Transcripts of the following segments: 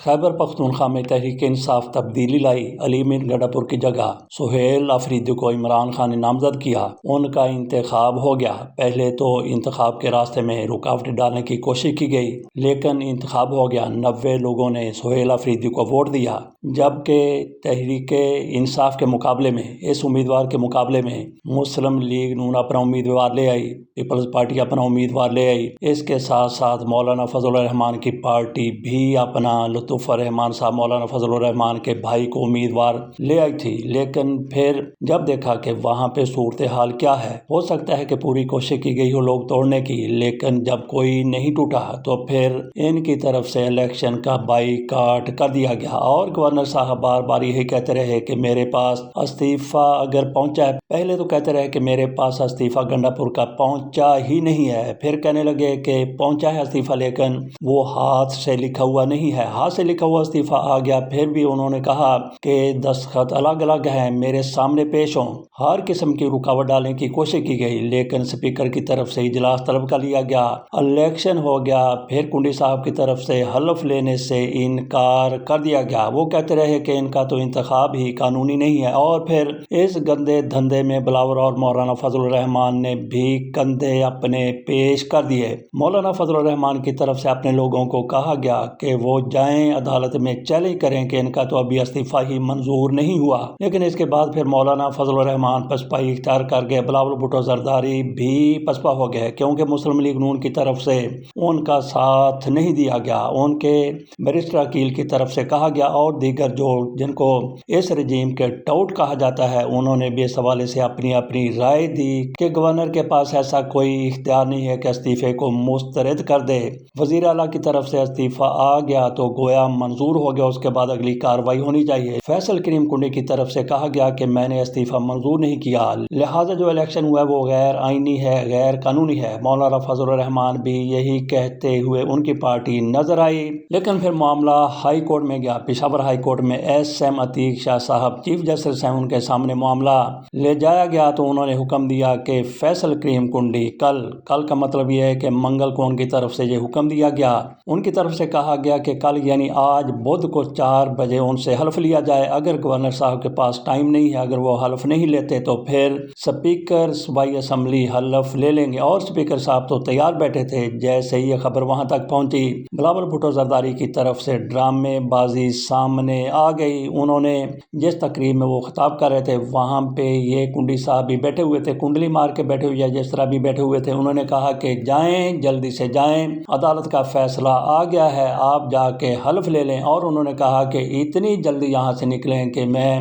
خیبر پختونخوا میں تحریک انصاف تبدیلی لائی۔ علی میر گڈھاپور کی جگہ سہیل آفریدی کو عمران خان نے نامزد کیا۔ ان کا انتخاب ہو گیا۔ پہلے تو انتخاب کے راستے میں رکاوٹیں ڈالنے کی کوشش کی گئی، لیکن انتخاب ہو گیا۔ 90 لوگوں نے سہیل آفریدی کو ووٹ دیا، جبکہ تحریک انصاف کے مقابلے میں، اس امیدوار کے مقابلے میں مسلم لیگ نون اپنا امیدوار لے آئی، پیپلز پارٹی اپنا امیدوار لے آئی۔ اس کے ساتھ ساتھ مولانا فضل الرحمان کی پارٹی بھی اپنا لطف الرحمان صاحب مولانا فضل الرحمان کے بھائی کو امیدوار لے آئی تھی۔ لیکن پھر جب دیکھا کہ وہاں پہ صورتحال کیا ہے، ہو سکتا ہے کہ پوری کوشش کی گئی ہو لوگ توڑنے کی، لیکن جب کوئی نہیں ٹوٹا تو پھر ان کی طرف سے الیکشن کا بائیکاٹ کر دیا گیا۔ اور گورنر صاحب بار بار یہی کہتے رہے کہ میرے پاس استعفیٰ اگر پہنچا ہے، پہلے تو کہتے رہے کہ میرے پاس استعفیٰ گنڈاپور کا پہنچا ہی نہیں ہے، پھر کہنے لگے کہ پہنچا ہے استعفیٰ لیکن وہ ہاتھ سے لکھا ہوا نہیں ہے۔ ہاتھ سے لکھا ہوا استعفیٰ آ گیا، پھر بھی انہوں نے کہا کہ دستخط الگ الگ ہیں، میرے سامنے پیش ہوں۔ ہر قسم کی رکاوٹ ڈالنے کی کوشش کی گئی، لیکن اسپیکر کی طرف سے اجلاس طلب کر لیا گیا، الیکشن ہو گیا۔ پھر کنڈی صاحب کی طرف سے حلف لینے سے انکار کر دیا گیا۔ وہ کہتے رہے کہ ان کا تو انتخاب ہی قانونی نہیں ہے، اور پھر اس گندے دھندے میں بلاول اور مولانا فضل الرحمان نے بھی کندھے اپنے پیش کر دیے۔ مولانا فضل الرحمان کی طرف سے اپنے لوگوں کو کہا گیا کہ وہ جائیں عدالت میں چیلنج کریں کہ ان کا تو ابھی استعفیٰ ہی منظور نہیں ہوا، لیکن اس کے بعد پھر مولانا فضل الرحمان پسپائی اختیار کر گئے۔ بلاول بھٹو زرداری بھی پسپا ہو گئے، کیونکہ مسلم لیگ نون کی طرف سے ان کا ساتھ نہیں دیا گیا۔ ان کے بیرسٹر عقیل کی طرف سے کہا گیا اور دیگر جن کو اس رجیم کے ٹاؤٹ کہا جاتا ہے، انہوں نے بھی اس حوالے سے اپنی رائے دی کہ گورنر کے پاس ایسا کوئی اختیار نہیں ہے کہ استعفے کو مسترد کر دے۔ وزیر اعلیٰ کی طرف سے استعفیٰ آ گیا تو گویا منظور ہو گیا، اس کے بعد اگلی کارروائی ہونی چاہیے۔ فیصل کریم کنڈی کی طرف سے کہا گیا کہ میں نے استعفیٰ منظور نہیں کیا، لہٰذا جو الیکشن ہوا ہے وہ غیر آئینی ہے، غیر قانونی ہے۔ مولانا فضل الرحمان بھی یہی کہتے ہوئے ان کی پارٹی نظر آئی، لیکن پھر معاملہ ہائی کورٹ میں گیا۔ پشاور ہائی کورٹ میں ایس ایم عتیق شاہ صاحب چیف جسٹس ہیں، ان کے سامنے معاملہ لے جایا گیا تو انہوں نے حکم دیا کہ فیصل کریم کنڈی کل کا مطلب یہ ہے کہ منگل کو ان کی طرف سے یہ حکم دیا گیا، ان کی طرف سے کہا گیا کہ کل یعنی آج بدھ کو 4 بجے ان سے حلف لیا جائے۔ اگر گورنر صاحب کے پاس ٹائم نہیں ہے، اگر وہ حلف نہیں لیتے تو پھر اسپیکر صوبائی اسمبلی حلف لے لیں گے، اور اسپیکر صاحب تو تیار بیٹھے تھے۔ جیسے ہی یہ خبر وہاں تک پہنچی، بلاول بھٹو زرداری کی طرف سے ڈرامے بازی سامنے آ گئی۔ انہوں نے جس تقریب میں وہ خطاب کر رہے تھے، وہاں پہ یہ کنڈی صاحب بھی بیٹھے ہوئے تھے، کنڈلی مار کے بیٹھے ہوئے، جس طرح بھی بیٹھے ہوئے تھے۔ انہوں نے کہا کہ جائیں، جلدی سے جائیں، عدالت کا فیصلہ آ گیا ہے، آپ جا کے حلف لے لیں۔ اور انہوں نے کہا کہ اتنی جلدی یہاں سے نکلیں کہ میں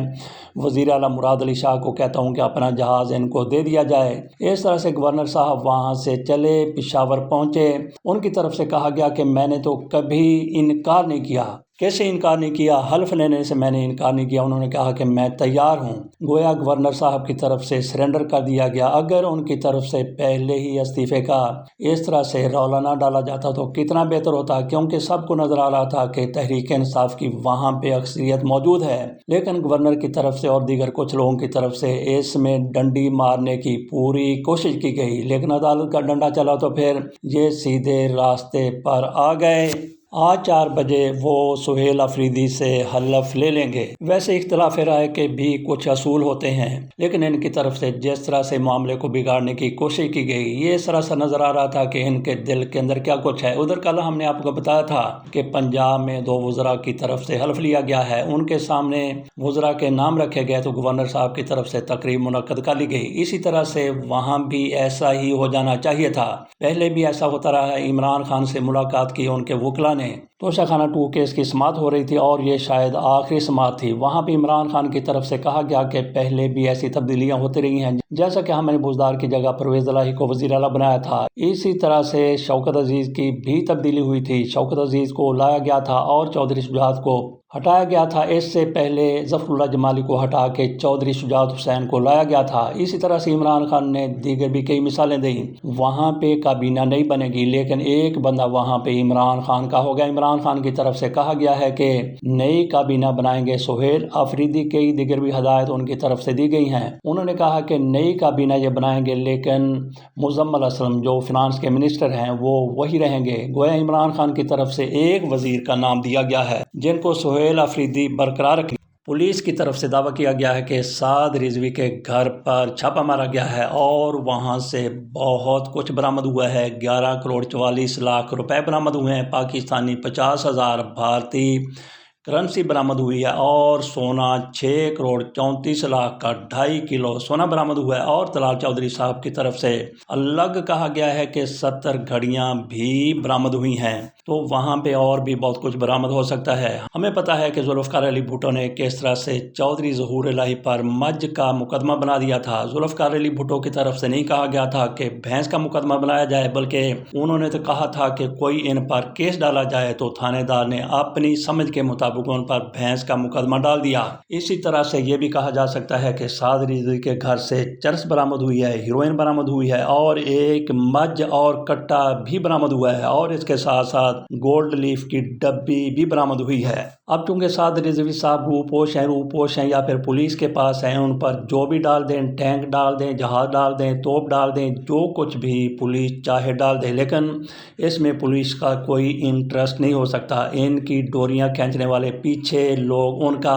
وزیر اعلیٰ مراد علی شاہ کو کہتا ہوں کہ اپنا جہاز ان کو دے دیا جائے۔ اس طرح سے گورنر صاحب وہاں سے چلے، پشاور پہنچے۔ ان کی طرف سے کہا گیا کہ میں نے تو کبھی انکار نہیں کیا۔ کیسے انکار نہیں کیا؟ حلف لینے سے میں نے انکار نہیں کیا۔ انہوں نے کہا کہ میں تیار ہوں۔ گویا گورنر صاحب کی طرف سے سرنڈر کر دیا گیا۔ اگر ان کی طرف سے پہلے ہی استعفے کا اس طرح سے رولا نہ ڈالا جاتا تو کتنا بہتر ہوتا، کیونکہ سب کو نظر آ رہا تھا کہ تحریک انصاف کی وہاں پہ اکثریت موجود ہے، لیکن گورنر کی طرف سے اور دیگر کچھ لوگوں کی طرف سے اس میں ڈنڈی مارنے کی پوری کوشش کی گئی، لیکن عدالت کا ڈنڈا چلا تو پھر یہ سیدھے راستے پر آ گئے۔ آج 4 بجے وہ سہیل آفریدی سے حلف لے لیں گے۔ ویسے اختلاف رائے کے بھی کچھ اصول ہوتے ہیں، لیکن ان کی طرف سے جس طرح سے معاملے کو بگاڑنے کی کوشش کی گئی، یہ سراسر نظر آ رہا تھا کہ ان کے دل کے اندر کیا کچھ ہے۔ ادھر کل ہم نے آپ کو بتایا تھا کہ پنجاب میں 2 وزراء کی طرف سے حلف لیا گیا ہے، ان کے سامنے وزراء کے نام رکھے گئے تو گورنر صاحب کی طرف سے تقریب منعقد کر لی گئی۔ اسی طرح سے وہاں بھی ایسا ہی ہو جانا چاہیے تھا۔ پہلے بھی ایسا ہوتا رہا ہے۔ عمران خان سے ملاقات کی ان کے وکلا نے، توشہ خانہ 2 کیس کی سماعت ہو رہی تھی اور یہ شاید آخری سماعت تھی۔ وہاں بھی عمران خان کی طرف سے کہا گیا کہ پہلے بھی ایسی تبدیلیاں ہوتی رہی ہیں، جیسا کہ ہم نے بزدار کی جگہ پرویز الہی کو وزیر اعلیٰ بنایا تھا، اسی طرح سے شوکت عزیز کی بھی تبدیلی ہوئی تھی۔ شوکت عزیز کو لایا گیا تھا اور چودھری شجاعت کو ہٹایا گیا تھا۔ اس سے پہلے ظفر اللہ جمالی کو ہٹا کے چودھری شجاعت حسین کو لایا گیا تھا۔ اسی طرح سے عمران خان نے دیگر بھی کئی مثالیں دیں۔ وہاں پہ کابینہ نہیں بنے گی لیکن ایک بندہ وہاں پہ عمران خان کا ہوگا۔ عمران خان کی طرف سے کہا گیا ہے کہ نئی کابینہ بنائیں گے سہیل آفریدی، کئی دیگر بھی ہدایت ان کی طرف سے دی گئی ہیں۔ انہوں نے کہا کہ نئی کابینہ یہ بنائیں گے لیکن مزمل اسلم جو فنانس کے منسٹر ہیں وہ وہی رہیں گے۔ گویا عمران خان کی طرف سے ایک وزیر کا نام دیا گیا ہے جن کو سہیل آفریدی برقرار رکھیں۔ پولیس کی طرف سے دعویٰ کیا گیا ہے کہ سعد رضوی کے گھر پر چھاپہ مارا گیا ہے اور وہاں سے بہت کچھ برآمد ہوا ہے۔ 11,44,00,000 روپے برآمد ہوئے ہیں، پاکستانی 50,000 بھارتی کرنسی برآمد ہوئی ہے اور سونا 6,34,00,000 کا 2.5 کلو سونا برآمد ہوا ہے۔ اور طلال چودھری صاحب کی طرف سے الگ کہا گیا ہے کہ 70 گھڑیاں بھی برآمد ہوئی ہیں، تو وہاں پہ اور بھی بہت کچھ برآمد ہو سکتا ہے۔ ہمیں پتہ ہے کہ ذوالفقار علی بھٹو نے کس طرح سے چودھری ظہور الہی پر مجھ کا مقدمہ بنا دیا تھا۔ ذوالفقار علی بھٹو کی طرف سے نہیں کہا گیا تھا کہ بھینس کا مقدمہ بنایا جائے، بلکہ انہوں نے تو کہا تھا کہ کوئی ان پر کیس ڈالا جائے، تو تھانے دار نے اپنی سمجھ کے مطابق ان پر بھینس کا مقدمہ ڈال دیا۔ اسی طرح سے یہ بھی کہا جا سکتا ہے کہ سعد رضوی کے گھر سے چرس برآمد ہوئی ہے، ہیروئن برآمد ہوئی ہے اور ایک مجھ اور کٹا بھی برآمد ہوا ہے، اور اس کے ساتھ ساتھ گولڈ لیف کی ڈبی بھی برآمد ہوئی ہے۔ اب چونکہ سعد رضوی صاحب روپوش ہیں یا پھر پولیس کے پاس ہیں، ان پر جو بھی ڈال دیں، ٹینک ڈال دیں، جہاز ڈال دیں، توپ ڈال دیں، جو کچھ بھی پولیس چاہے ڈال دے، لیکن اس میں پولیس کا کوئی انٹرسٹ نہیں ہو سکتا۔ ان کی ڈوریاں کھینچنے والے پیچھے لوگ ان کا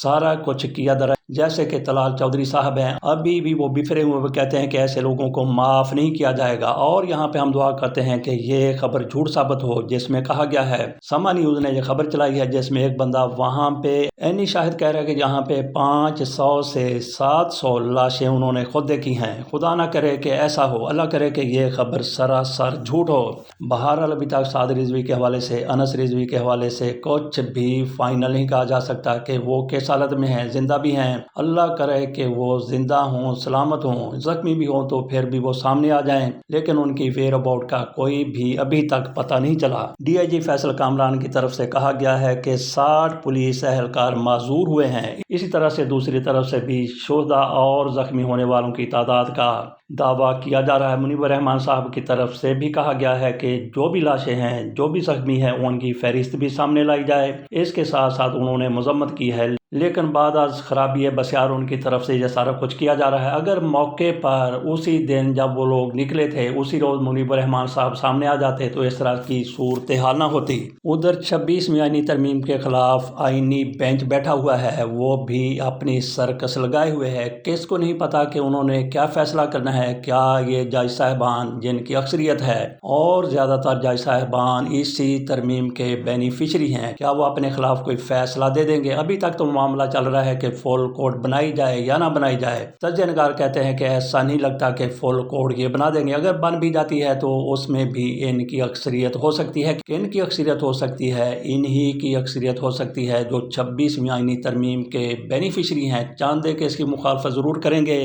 سارا کچھ کیا درا، جیسے کہ طلال چودھری صاحب ہیں، ابھی بھی وہ بفرے ہوئے وہ کہتے ہیں کہ ایسے لوگوں کو معاف نہیں کیا جائے گا۔ اور یہاں پہ ہم دعا کرتے ہیں کہ یہ خبر جھوٹ ثابت ہو جس میں کہا گیا ہے، سما نیوز نے یہ خبر چلائی ہے جس میں ایک بندہ وہاں پہ اینی شاہد کہہ رہا ہے کہ جہاں پہ 500 سے 700 لاشیں انہوں نے خود دیکھی ہیں۔ خدا نہ کرے کہ ایسا ہو، اللہ کرے کہ یہ خبر سراسر جھوٹ ہو۔ بہرحال ابھی تک سعد رضوی کے حوالے سے، انس رضوی کے حوالے سے کچھ بھی فائنل نہیں کہا جا سکتا کہ وہ کس حالت میں ہیں، زندہ بھی ہیں۔ اللہ کرے کہ وہ زندہ ہوں، سلامت ہوں، زخمی بھی ہوں تو پھر بھی وہ سامنے آ جائیں، لیکن ان کی ویئر اباؤٹ کا کوئی بھی ابھی تک پتہ نہیں چلا۔ ڈی آئی جی فیصل کامران کی طرف سے کہا گیا ہے کہ 60 پولیس اہلکار معذور ہوئے ہیں۔ اسی طرح سے دوسری طرف سے بھی شہداء اور زخمی ہونے والوں کی تعداد کا دعویٰ کیا جا رہا ہے۔ منیب الرحمان صاحب کی طرف سے بھی کہا گیا ہے کہ جو بھی لاشیں ہیں، جو بھی زخمی ہیں، ان کی فہرست بھی سامنے لائی جائے۔ اس کے ساتھ ساتھ انہوں نے مذمت کی ہے، لیکن بعد از خرابی بسیار ان کی طرف سے یہ سارا کچھ کیا جا رہا ہے۔ اگر موقع پر اسی دن جب وہ لوگ نکلے تھے، اسی روز منیب الرحمان صاحب سامنے آ جاتے تو اس طرح کی صورتحال نہ ہوتی۔ ادھر 26ویں آئینی ترمیم کے خلاف آئینی بینچ بیٹھا ہوا ہے، وہ بھی اپنی سرکس لگائے ہوئے ہے۔ کس کو نہیں پتا کہ انہوں نے کیا فیصلہ کرنا ہے؟ کیا یہ جج صاحبان جن کی اکثریت ہے اور زیادہ تر جج صاحبان اسی ترمیم کے بینیفیشری ہیں، کیا وہ اپنے خلاف کوئی فیصلہ دے دیں گے؟ ابھی تک تو معاملہ چل رہا ہے کہ فل کوڈ بنائی جائے یا نہ بنائی جائے۔ تجزیہ نگار کہتے ہیں کہ ایسا نہیں لگتا کہ فل کوڈ یہ بنا دیں گے۔ اگر بن بھی جاتی ہے تو اس میں بھی ان کی اکثریت ہو سکتی ہے، کہ ان کی اکثریت ہو سکتی ہے، انہی کی اکثریت ہو سکتی ہے جو 26ویں آئینی ترمیم کے بینیفیشری ہیں، چاندے کے اس کی مخالفت ضرور کریں گے۔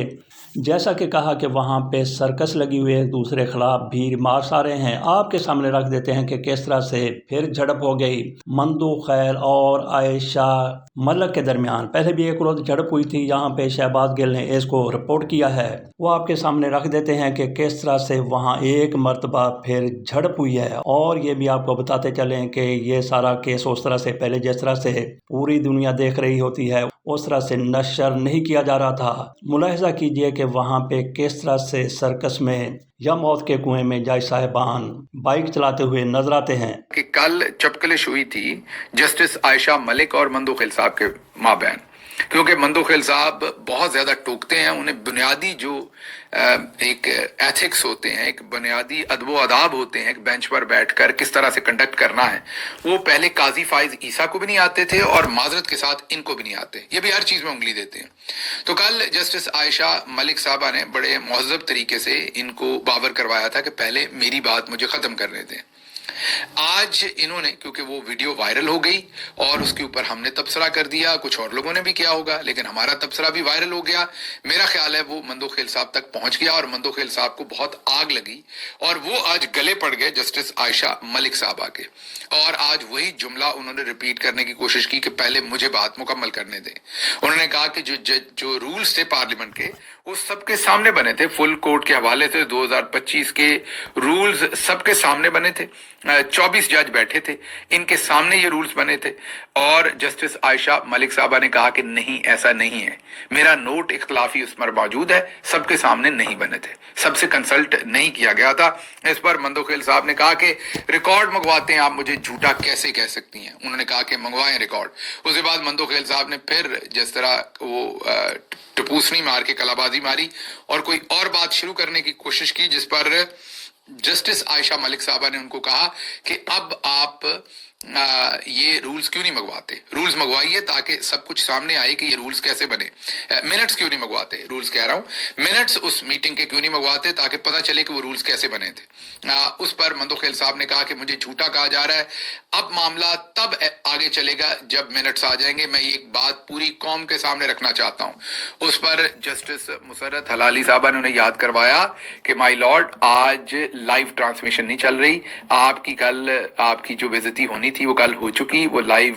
جیسا کہ کہا کہ وہاں پہ سرکس لگی ہوئی ہے، ایک دوسرے خلاف بھی ریمارکس آ رہے ہیں۔ آپ کے سامنے رکھ دیتے ہیں کہ کس طرح سے پھر جھڑپ ہو گئی مندو خیل اور عائشہ ملک کے درمیان۔ پہلے بھی ایک روز جھڑپ ہوئی تھی، یہاں پہ شہباز گل نے اس کو رپورٹ کیا ہے، وہ آپ کے سامنے رکھ دیتے ہیں کہ کس طرح سے وہاں ایک مرتبہ پھر جھڑپ ہوئی ہے۔ اور یہ بھی آپ کو بتاتے چلیں کہ یہ سارا کیس اس طرح سے پہلے جس طرح سے پوری دنیا دیکھ رہی ہوتی ہے اس طرح سے نشر نہیں کیا جا رہا تھا۔ ملاحظہ کیجئے کہ وہاں پہ کس طرح سے سرکس میں یا موت کے کنویں میں جج صاحبان بائک چلاتے ہوئے نظر آتے ہیں۔ کہ کل چپکلش ہوئی تھی جسٹس عائشہ ملک اور مندو خیل صاحب کے مابین، کیونکہ مندو خیل صاحب بہت زیادہ ٹوکتے ہیں، انہیں بنیادی جو ایک ایتھکس ہوتے ہیں، ایک بنیادی ادب و آداب ہوتے ہیں، ایک بینچ پر بیٹھ کر کس طرح سے کنڈکٹ کرنا ہے، وہ پہلے قاضی فائز عیسیٰ کو بھی نہیں آتے تھے اور معذرت کے ساتھ ان کو بھی نہیں آتے، یہ بھی ہر چیز میں انگلی دیتے ہیں۔ تو کل جسٹس عائشہ ملک صاحبہ نے بڑے مہذب طریقے سے ان کو باور کروایا تھا کہ پہلے میری بات مجھے ختم کرنے دیں۔ آج انہوں نے، کیونکہ وہ ویڈیو وائرل ہو گئی اور اس کے اوپر ہم نے تبصرہ کر دیا، کچھ اور لوگوں نے بھی کیا ہوگا، لیکن ہمارا تبصرہ بھی وائرل ہو گیا. میرا خیال ہے وہ مندوخیل صاحب تک پہنچ گیا اور مندوخیل صاحب کو بہت آگ لگی اور وہ آج گلے پڑ گئے جسٹس عائشہ ملک صاحبہ کے، اور آج وہی جملہ انہوں نے ریپیٹ کرنے کی کوشش کی کہ پہلے مجھے بات مکمل کرنے دیں. انہوں نے کہا کہ جو رولز تھے پارلیمنٹ کے وہ سب کے سامنے بنے تھے، فل کورٹ کے حوالے سے 2025 کے رولز سب کے سامنے بنے تھے، 24 جج بیٹھے تھے، ان کے سامنے یہ رولز بنے تھے. اور جسٹس عائشہ ملک صاحبہ نے کہا کہ نہیں، ایسا نہیں ہے، میرا نوٹ اختلافی اس پر موجود ہے، سب کے سامنے نہیں بنے تھے، سب سے کنسلٹ نہیں کیا گیا تھا. اس پر مندوخیل صاحب نے کہا کہ ریکارڈ منگواتے ہیں، آپ مجھے جھوٹا کیسے کہہ سکتی ہیں. انہوں نے کہا کہ منگوائیں ریکارڈ. اس کے بعد مندوخیل صاحب نے پھر جس طرح وہ ٹپوسنی مار کے کلا بازی ماری اور کوئی اور بات شروع کرنے کی کوشش کی، جس پر جسٹس عائشہ ملک صاحبہ نے ان کو کہا کہ اب آپ یہ رولز کیوں نہیں منگواتے، رولز منگوائیے تاکہ سب کچھ سامنے آئے کہ یہ رولز کیسے بنے. منٹس کیوں نہیں منگواتے، رولز کہہ رہا ہوں، منٹس اس میٹنگ کے کیوں نہیں منگواتے تاکہ پتہ چلے کہ وہ رولز کیسے بنے تھے. اس پر مندوخیل صاحب نے کہا کہ مجھے جھوٹا کہا جا رہا ہے. اب معاملہ تب آگے چلے گا جب منٹس آ جائیں گے، میں ایک بات پوری قوم کے سامنے رکھنا چاہتا ہوں. اس پر جسٹس مسرت حلالی صاحبہ نے انہیں یاد کروایا کہ مائی لارڈ، آج لائیو ٹرانسمیشن نہیں چل رہی، آپ کی کل آپ کی جو بےعزتی ہونی تھی وہ کل ہو چکی، وہ لائیو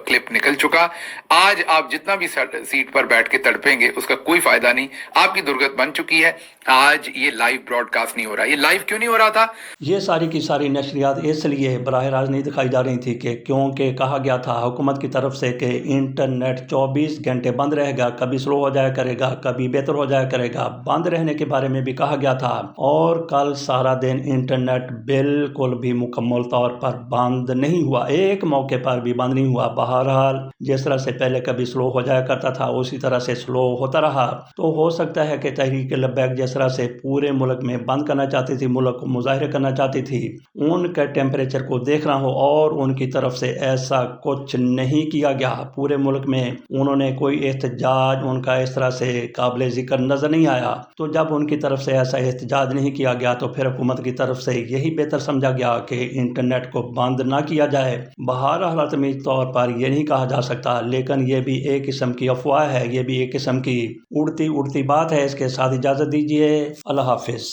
کلپ نکل چکا. آج آپ جتنا بھی سیٹ پر بیٹھ کے تڑپیں گے اس کا کوئی فائدہ نہیں، آپ کی درگت بن چکی ہے. آج یہ لائیو براڈ کاسٹ نہیں ہو رہا. یہ لائیو کیوں نہیں ہو رہا تھا؟ یہ ساری کی ساری نشریات اس لیے براہ راست نہیں دکھائی جا رہی تھی کہ کیونکہ کہا گیا تھا حکومت کی طرف سے کہ انٹرنیٹ 24 گھنٹے بند رہے گا، کبھی سلو ہو جایا کرے گا، کبھی بہتر ہو جایا کرے گا. بند رہنے کے بارے میں بھی کہا گیا تھا، اور کل سارا دن انٹرنیٹ بالکل بھی مکمل طور پر بند نہیں ہوا، ایک موقع پر بھی بند نہیں ہوا. بہرحال جس طرح سے پہلے کبھی سلو ہو جایا کرتا تھا اسی طرح سے سلو ہوتا رہا. تو ہو سکتا ہے کہ تحریک لبیک جس طرح سے پورے ملک میں بند کرنا چاہتی تھی، ملک کو مظاہرے کرنا چاہتی تھی، ان کے ٹیمپریچر کو دیکھ رہا ہوں اور ان کی طرف سے ایسا کچھ نہیں کیا گیا. پورے ملک میں انہوں نے کوئی احتجاج ان کا اس طرح سے قابل ذکر نظر نہیں آیا. تو جب ان کی طرف سے ایسا احتجاج نہیں کیا گیا تو پھر حکومت کی طرف سے یہی بہتر سمجھا گیا کہ انٹرنیٹ کو بند نہ کیا جائے. بہرحال حتمی طور پر یہ نہیں کہا جا سکتا، لیکن یہ بھی ایک قسم کی افواہ ہے، یہ بھی ایک قسم کی اڑتی بات ہے. اس کے ساتھ اجازت دیجیے، اللہ حافظ.